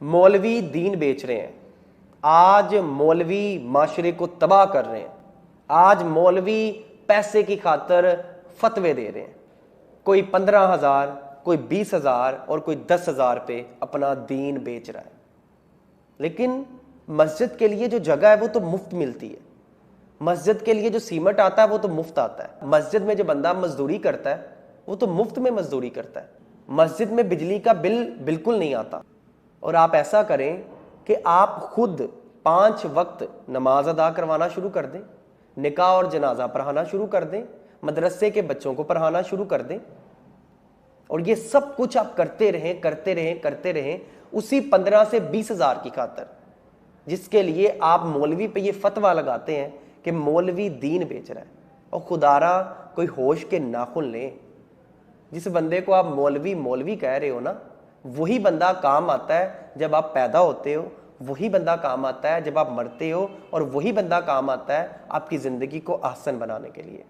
मौलवी दीन बेच रहे हैं, आज मौलवी माशरे को तबाह कर रहे हैं, आज मौलवी पैसे की खातर फतवे दे रहे हैं। कोई 15,000, कोई 20,000 और कोई 10,000 पे अपना दीन बेच रहा है। लेकिन मस्जिद के लिए जो जगह है वो तो मुफ्त मिलती है, मस्जिद के लिए जो सीमेंट आता है वो तो मुफ्त आता है, मस्जिद में जो बंदा मजदूरी करता है वो तो मुफ्त में मजदूरी करता है, मस्जिद में बिजली का बिल बिल्कुल नहीं आता। और आप ऐसा करें कि आप खुद 5 वक्त नमाज अदा करवाना शुरू कर दें, निकाह और जनाजा पढ़ाना शुरू कर दें, मदरसे के बच्चों को पढ़ाना शुरू कर दें, और ये सब कुछ आप करते रहें करते रहें करते रहें उसी 15 से 20,000 की खातर, जिसके लिए आप मौलवी पे ये फतवा लगाते हैं कि मौलवी दीन बेच रहा है। और खुदारा कोई होश के नाखुन लें, जिस बंदे को आप मौलवी मौलवी कह रहे हो ना, वही बंदा काम आता है जब आप पैदा होते हो, वही बंदा काम आता है जब आप मरते हो, और वही बंदा काम आता है आपकी ज़िंदगी को आसान बनाने के लिए।